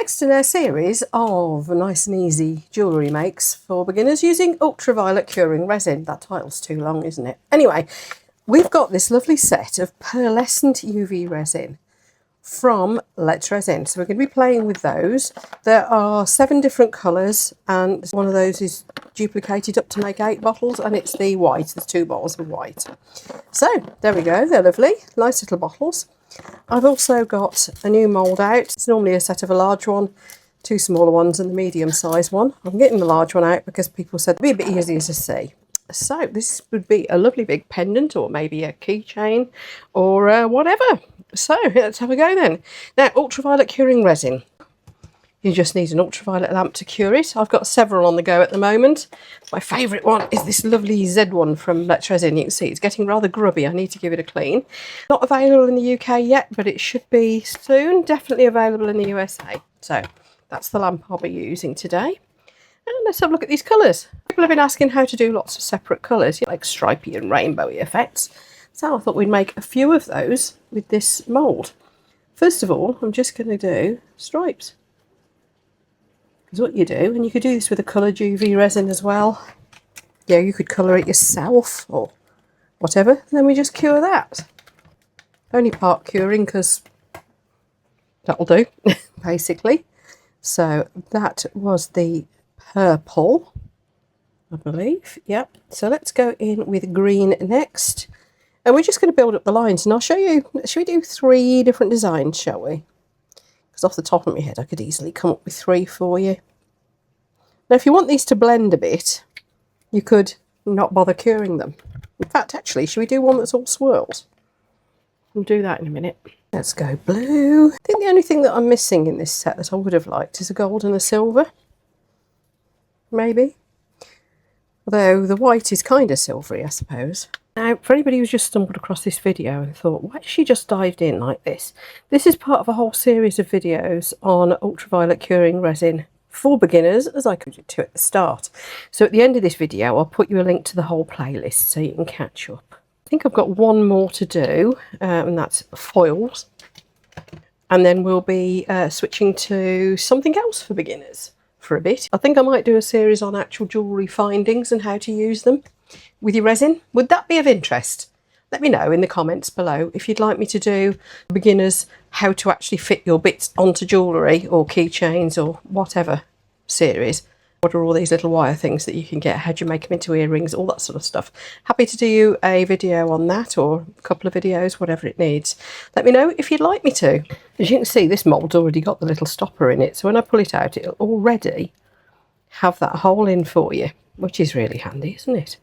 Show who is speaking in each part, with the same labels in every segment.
Speaker 1: Next in our series of nice and easy jewellery makes for beginners using ultraviolet curing resin. That title's too long, isn't it? Anyway, we've got this lovely set of pearlescent UV resin from Resin. So we're going to be playing with those. There are 7 different colours, and one of those is duplicated up to make 8 bottles, and it's the white. There's 2 bottles of white. So there we go. They're lovely, nice little bottles. I've also got a new mould out. It's normally a set of a large one, 2 smaller ones and the medium sized one. I'm getting the large one out because people said it'd be a bit easier to see. So this would be a lovely big pendant, or maybe a keychain, or whatever. So let's have a go then. Now, ultraviolet curing resin. You just need an ultraviolet lamp to cure it. I've got several on the go at the moment. My favourite one is this lovely Z one from Resin. You can see it's getting rather grubby. I need to give it a clean. Not available in the UK yet, but it should be soon. Definitely available in the USA. So that's the lamp I'll be using today. And let's have a look at these colours. People have been asking how to do lots of separate colours, like stripy and rainbowy effects. So I thought we'd make a few of those with this mould. First of all, I'm just going to do stripes. Is what you do, and you could do this with a coloured UV resin as well. Yeah, you could colour it yourself or whatever, and then we just cure that. Only part curing because that'll do, basically. So that was the purple, I believe. Yep. So let's go in with green next. And we're just going to build up the lines, and I'll show you. Should we do 3 different designs, shall we? Because off the top of my head, I could easily come up with 3 for you. Now, if you want these to blend a bit, you could not bother curing them. In fact, actually, should we do one that's all swirls? We'll do that in a minute. Let's go blue. I think the only thing that I'm missing in this set that I would have liked is a gold and a silver. Maybe. Although the white is kind of silvery, I suppose. Now, for anybody who's just stumbled across this video and thought, why has she just dived in like this? This is part of a whole series of videos on ultraviolet curing resin for beginners, as I alluded to at the start. So at the end of this video, I'll put you a link to the whole playlist so you can catch up. I think I've got one more to do, and that's foils. And then we'll be switching to something else for beginners for a bit. I think I might do a series on actual jewellery findings and how to use them with your resin. Would that be of interest? Let me know in the comments below if you'd like me to do beginners how to actually fit your bits onto jewellery or keychains or whatever series. What are all these little wire things that you can get? How do you make them into earrings? All that sort of stuff. Happy to do a video on that, or a couple of videos, whatever it needs. Let me know if you'd like me to. As you can see, this mould's already got the little stopper in it, so when I pull it out, it'll already have that hole in for you, which is really handy, isn't it?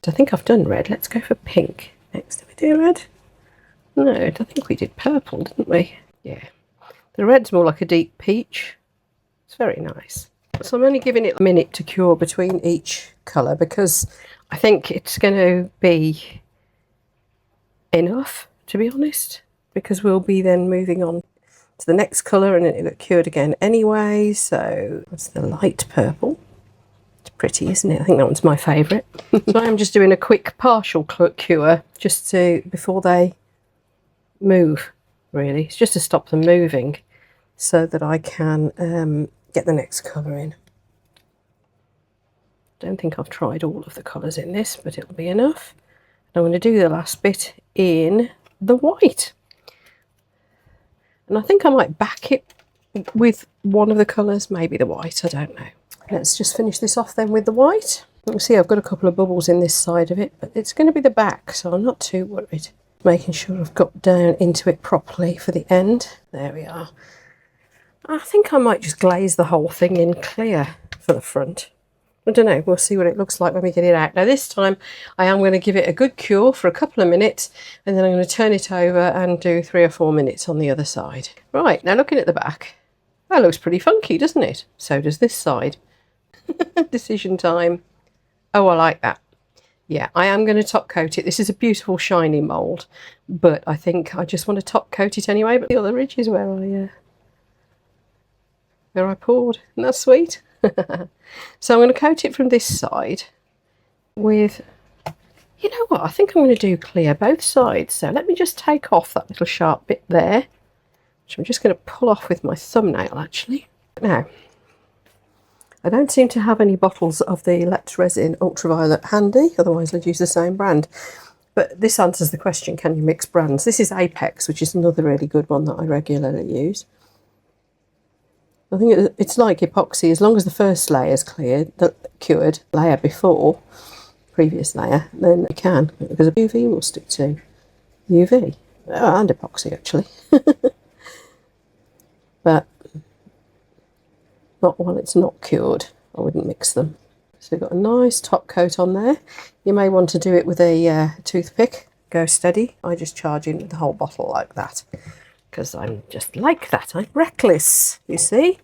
Speaker 1: I think I've done red. Let's go for pink next. Did we do red? No, I think we did purple, didn't we? Yeah. The red's more like a deep peach. It's very nice. So I'm only giving it a minute to cure between each colour because I think it's going to be enough, to be honest, because we'll be then moving on to the next colour and it'll get cured again anyway. So that's the light purple. Pretty, isn't it? I think that one's my favourite. So I'm just doing a quick partial cure just to before they move, really. It's just to stop them moving so that I can get the next colour in. Don't think I've tried all of the colours in this, but it'll be enough. And I'm going to do the last bit in the white. And I think I might back it with one of the colours, maybe the white, I don't know. Let's just finish this off then with the white. You can see I've got a couple of bubbles in this side of it, but it's going to be the back, so I'm not too worried. Making sure I've got down into it properly for the end. There we are. I think I might just glaze the whole thing in clear for the front. I don't know, we'll see what it looks like when we get it out. Now this time I am going to give it a good cure for a couple of minutes, and then I'm going to turn it over and do 3 or 4 minutes on the other side. Right, now looking at the back, that looks pretty funky, doesn't it? So does this side. Decision time. Oh, I like that. Yeah, I am going to top coat it. This is a beautiful shiny mould, but I think I just want to top coat it anyway. But the other ridge is where I poured. Isn't that sweet? So I'm going to coat it from this side with, you know what, I think I'm going to do clear both sides. So let me just take off that little sharp bit there. which I'm just going to pull off with my thumbnail actually. Now, I don't seem to have any bottles of the Let's Resin Ultraviolet handy, otherwise I'd use the same brand. But this answers the question, can you mix brands? This is Apex, which is another really good one that I regularly use. I think it's like epoxy, as long as the first layer is cleared, the cured layer before, previous layer, then you can, because a UV will stick to UV. Oh, and epoxy actually. But not while it's not cured, I wouldn't mix them. So we've got a nice top coat on there. You may want to do it with a toothpick, go steady. I just charge in with the whole bottle like that, because I'm just like that, I'm reckless, you see.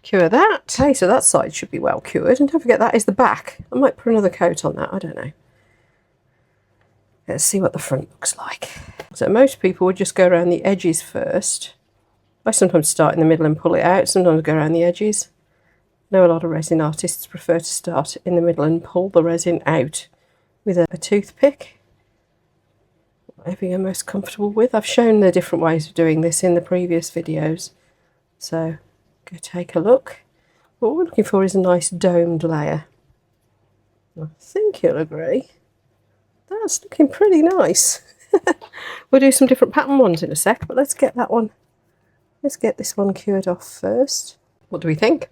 Speaker 1: Cure that. Okay, so that side should be well cured, and don't forget that is the back. I might put another coat on that, I don't know. Let's see what the front looks like. So most people would just go around the edges first. I sometimes start in the middle and pull it out, sometimes go around the edges. I know a lot of resin artists prefer to start in the middle and pull the resin out with a toothpick. Whatever you're most comfortable with. I've shown the different ways of doing this in the previous videos, so go take a look. What we're looking for is a nice domed layer. I think you'll agree. That's looking pretty nice. We'll do some different pattern ones in a sec, but let's get that one. Let's get this one cured off first. What do we think?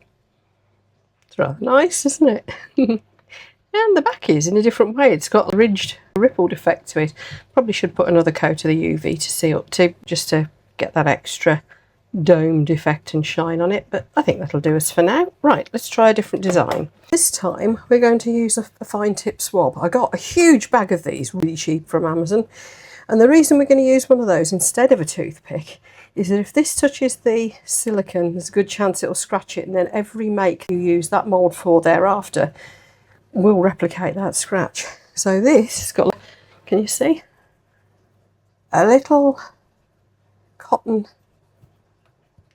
Speaker 1: It's rather nice, isn't it? And the back is in a different way. It's got a ridged, rippled effect to it. Probably should put another coat of the UV to see up to, just to get that extra domed effect and shine on it. But I think that'll do us for now. Right, let's try a different design. This time we're going to use a fine tip swab. I got a huge bag of these, really cheap, from Amazon. And the reason we're going to use one of those instead of a toothpick is that if this touches the silicone, there's a good chance it'll scratch it, and then every make you use that mould for thereafter will replicate that scratch. So this has got, can you see, a little cotton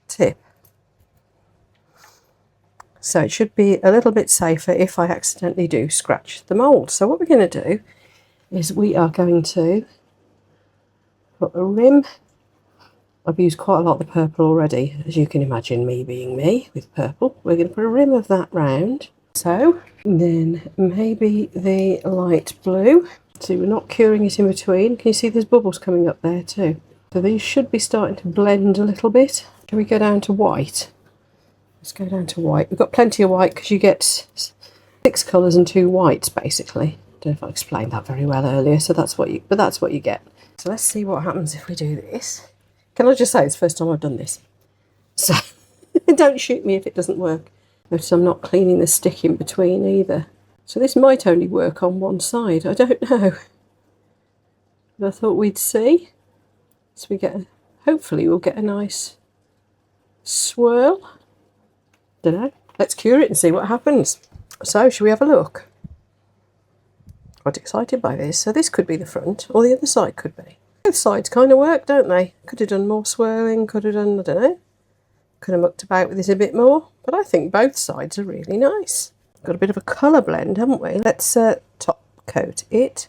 Speaker 1: tip. So it should be a little bit safer if I accidentally do scratch the mould. So what we're going to do is we are going to put a rim. I've used quite a lot of the purple already, as you can imagine, me being me with purple. We're going to put a rim of that round. So then maybe the light blue. See, we're not curing it in between. Can you see there's bubbles coming up there too? So these should be starting to blend a little bit. Can we go down to white? Let's go down to white. We've got plenty of white because you get 6 colours and 2 whites basically. Don't know if I explained that very well earlier. So that's what you get. So let's see what happens if we do this. Can I just say it's the first time I've done this? So don't shoot me if it doesn't work. Notice I'm not cleaning the stick in between either. So this might only work on one side. I don't know. But I thought we'd see. So we get, hopefully we'll get a nice swirl. Don't know. Let's cure it and see what happens. So should we have a look? Quite excited by this. So this could be the front, or the other side could be. Both sides kind of work, don't they? Could have done more swirling, could have done, I don't know. Could have mucked about with it a bit more, but I think both sides are really nice. Got a bit of a colour blend, haven't we? Let's top coat it,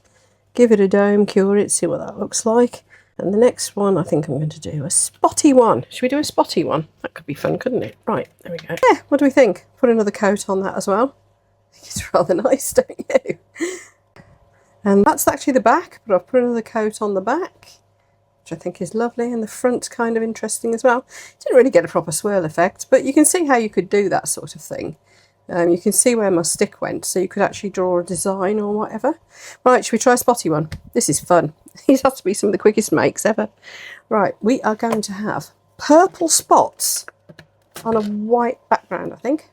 Speaker 1: give it a dome, cure it, see what that looks like. And the next one, I think I'm going to do a spotty one. Should we do a spotty one? That could be fun, couldn't it? Right, there we go. Yeah, what do we think? Put another coat on that as well. I think it's rather nice, don't you? And that's actually the back, but I've put another coat on the back, which I think is lovely, and the front's kind of interesting as well. Didn't really get a proper swirl effect, but you can see how you could do that sort of thing. You can see where my stick went, so you could actually draw a design or whatever. Right, should we try a spotty one? This is fun. These have to be some of the quickest makes ever. Right, we are going to have purple spots on a white background, I think.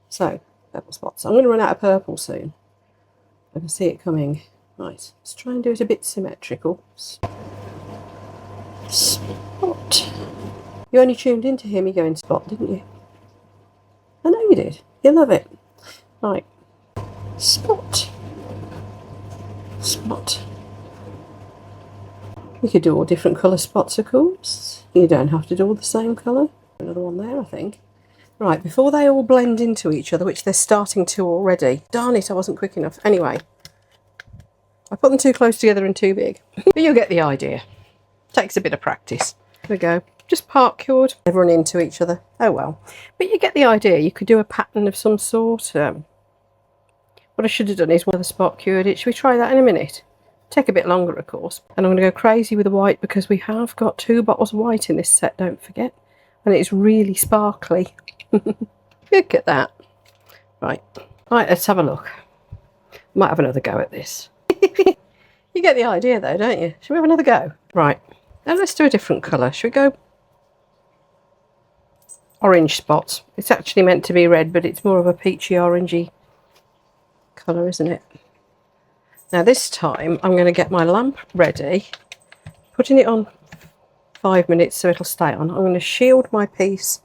Speaker 1: So, purple spots. I'm going to run out of purple soon. I can see it coming. Right, let's try and do it a bit symmetrical. Spot. You only tuned in to hear me going spot, didn't you? I know you did. You love it. Right. Spot. Spot. You could do all different colour spots, of course. You don't have to do all the same colour. Another one there, I think. Right, before they all blend into each other, which they're starting to already. Darn it, I wasn't quick enough. Anyway, I put them too close together and too big. But you'll get the idea. Takes a bit of practice. There we go. Just part cured. They've run into each other. Oh well. But you get the idea. You could do a pattern of some sort. What I should have done is one of the spot cured it. Should we try that in a minute? Take a bit longer, of course. And I'm going to go crazy with the white because we have got 2 bottles of white in this set, don't forget. And it's really sparkly. Look at that. Right, let's have a look. Might have another go at this. You get the idea though, don't you? Should we have another go? Right, now let's do a different colour. Should we go orange spots? It's actually meant to be red, but it's more of a peachy orangey colour, isn't it? Now this time I'm going to get my lamp ready, putting it on 5 minutes so it'll stay on. I'm going to shield my piece.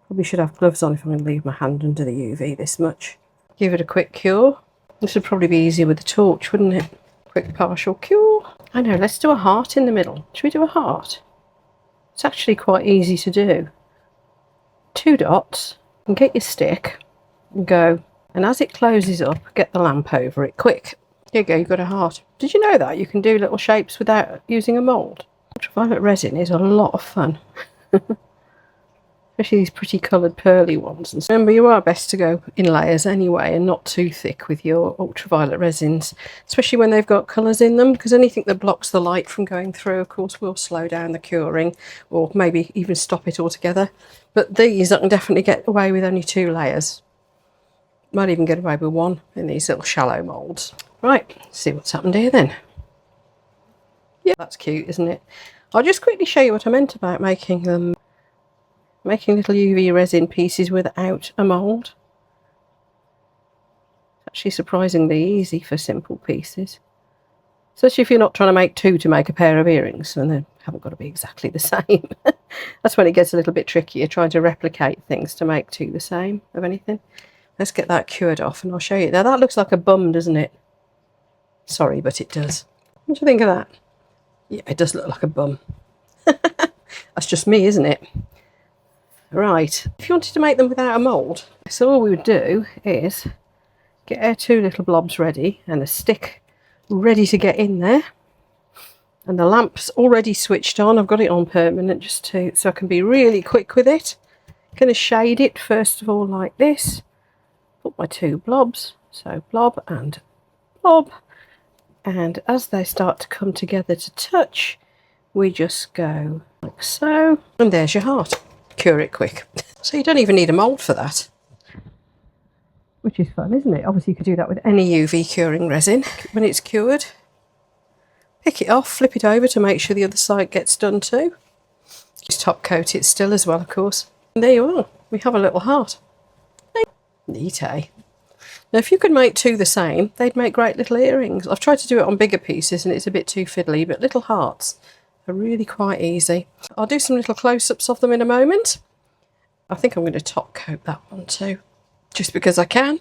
Speaker 1: Probably should have gloves on if I'm going to leave my hand under the UV this much. Give it a quick cure. This would probably be easier with the torch, wouldn't it? Quick partial cure. I know, let's do a heart in the middle. Should we do a heart? It's actually quite easy to do. 2 dots, and get your stick and go. And as it closes up, get the lamp over it. Quick. Here you go, you've got a heart. Did you know that you can do little shapes without using a mould? Ultraviolet resin is a lot of fun. Especially these pretty coloured pearly ones. And remember, you are best to go in layers anyway and not too thick with your ultraviolet resins, especially when they've got colours in them, because anything that blocks the light from going through, of course, will slow down the curing or maybe even stop it altogether. But these I can definitely get away with only 2 layers. Might even get away with 1 in these little shallow moulds. Right, let's see what's happened here then. Yeah, that's cute, isn't it? I'll just quickly show you what I meant about making them. Making little UV resin pieces without a mould. It's actually surprisingly easy for simple pieces. Especially if you're not trying to make 2 to make a pair of earrings, and they haven't got to be exactly the same. That's when it gets a little bit trickier, trying to replicate things to make 2 the same of anything. Let's get that cured off and I'll show you. Now that looks like a bum, doesn't it? Sorry, but it does. What do you think of that? Yeah, it does look like a bum. That's just me, isn't it? Right, if you wanted to make them without a mould, so all we would do is get our 2 little blobs ready and a stick ready to get in there. And the lamp's already switched on. I've got it on permanent just so I can be really quick with it. Going to shade it first of all like this. Put my 2 blobs, so blob and blob. And as they start to come together to touch, we just go like so. And there's your heart. Cure it quick. So you don't even need a mould for that. Which is fun, isn't it? Obviously you could do that with any UV curing resin. When it's cured, pick it off, flip it over to make sure the other side gets done too. Just top coat it still as well, of course. And there you are. We have a little heart. Neat, eh? Now if you could make 2 the same, they'd make great little earrings. I've tried to do it on bigger pieces and it's a bit too fiddly, but little hearts are really quite easy. I'll do some little close-ups of them in a moment. I think I'm going to top coat that one too, just because I can.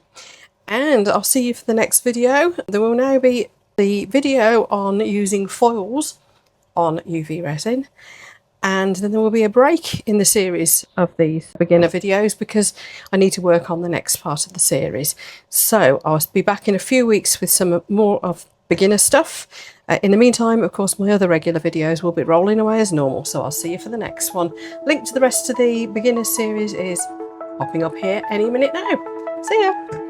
Speaker 1: And I'll see you for the next video. There will now be the video on using foils on UV resin. And then there will be a break in the series of these beginner videos because I need to work on the next part of the series. So I'll be back in a few weeks with some more of beginner stuff. In the meantime, of course, my other regular videos will be rolling away as normal, so I'll see you for the next one. Link to the rest of the beginner series is popping up here any minute now. See ya!